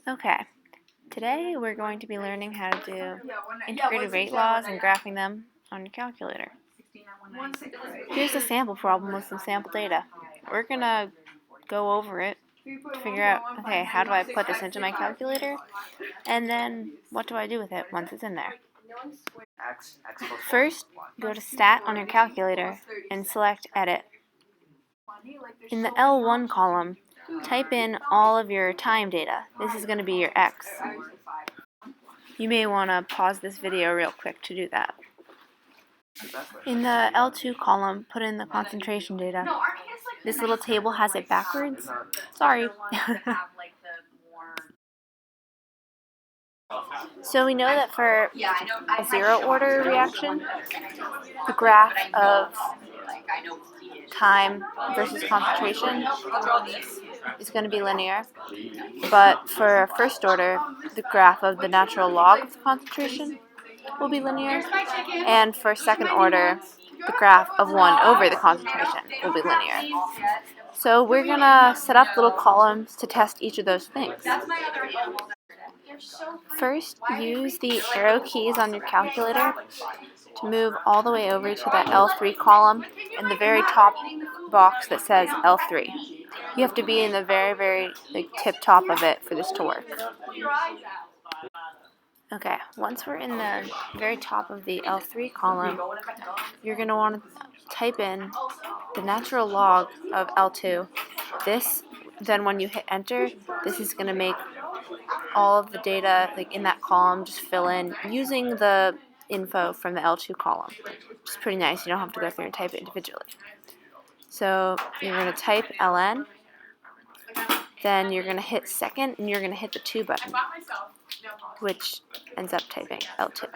Okay, today we're going to be learning how to do integrated rate laws and graphing them on your calculator. Here's a sample problem with some sample data. We're going to go over it to figure out, okay, how do I put this into my calculator, and then what do I do with it once it's in there. First, go to Stat on your calculator and select Edit. In the L1 column, type in all of your time data. This is going to be your X. You may want to pause this video real quick to do that. In the L2 column, put in the concentration data. This little table has it backwards. Sorry. So we know that for a zero order reaction, the graph of time versus concentration is going to be linear. But for first order, the graph of the natural log of the concentration will be linear. And for second order, the graph of 1 over the concentration will be linear. So we're going to set up little columns to test each of those things. First, use the arrow keys on your calculator to move all the way over to that L3 column in the very top box that says L3. You have to be in the very tip top of it for this to work. Okay, once we're in the very top of the L3 column, you're going to want to type in the natural log of L2. Then when you hit enter, this is going to make all of the data in that column just fill in using the info from the L2 column, which is pretty nice. You don't have to go through and type it individually. So you're going to type ln, then you're going to hit second, and you're going to hit the 2 button, which ends up typing L2.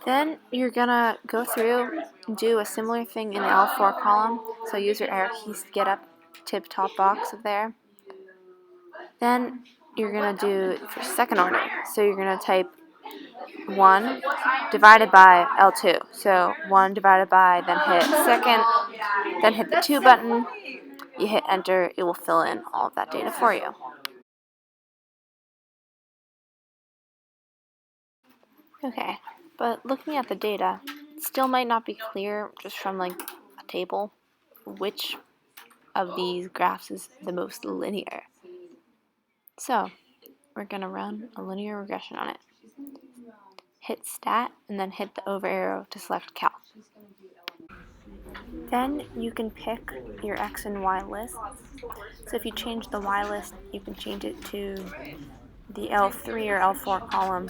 Then you're going to go through and do a similar thing in the L4 column. So use your arrow keys to get up tip top box of there. Then you're going to do for second order. So you're going to type 1 divided by L2. So 1 divided by, then hit second, then hit the 2 button. You hit enter, it will fill in all of that data for you. Okay, but looking at the data, it still might not be clear just from a table which of these graphs is the most linear. So we're going to run a linear regression on it. Hit stat and then hit the over arrow to select calc. Then you can pick your X and Y lists. So if you change the Y list, you can change it to the L3 or L4 column.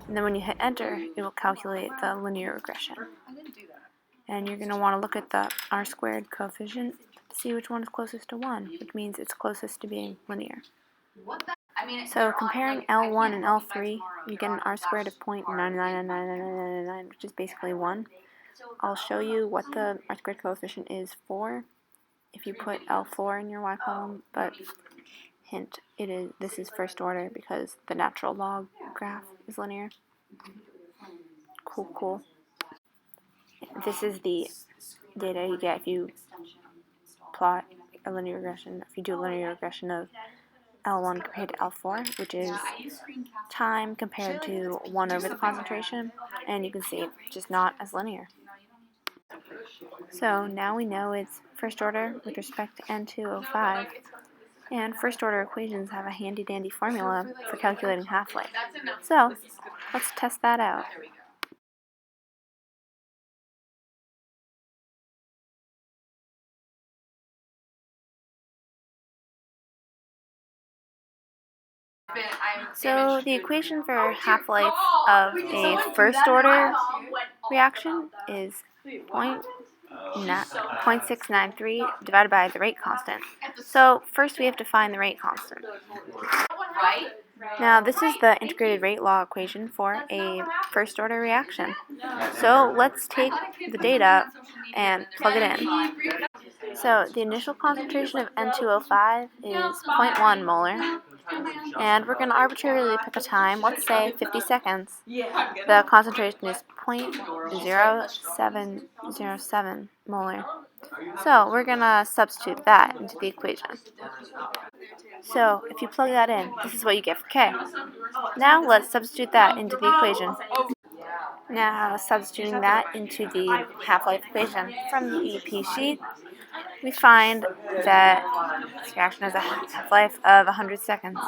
And then when you hit enter, it will calculate the linear regression. And you're going to want to look at the R-squared coefficient to see which one is closest to 1, which means it's closest to being linear. So comparing L1 and L3, you get an R-squared of 0.9999999, which is basically 1. I'll show you what the R-squared coefficient is for if you put L4 in your Y column, but hint, this is first order because the natural log graph is linear. Cool. This is the data you get if you plot a linear regression, if you do a linear regression of L1 compared to L4, which is time compared to 1 over the concentration, and you can see it's just not as linear. So now we know it's first order with respect to N2O5, and first order equations have a handy dandy formula for calculating half-life. So let's test that out. So the equation for half-life of a first order reaction is 0.693 divided by the rate constant. So first we have to find the rate constant. Now this is the integrated rate law equation for a first order reaction. So let's take the data and plug it in. So the initial concentration of N2O5 is 0.1 molar, and we're going to arbitrarily pick a time, let's say 50 seconds. The concentration is 0.0707 molar. So we're going to substitute that into the equation. So if you plug that in, this is what you get for K. Now let's substitute that into the equation. Now substituting that into the half-life equation from the EP sheet, we find that this reaction has a half-life of 100 seconds.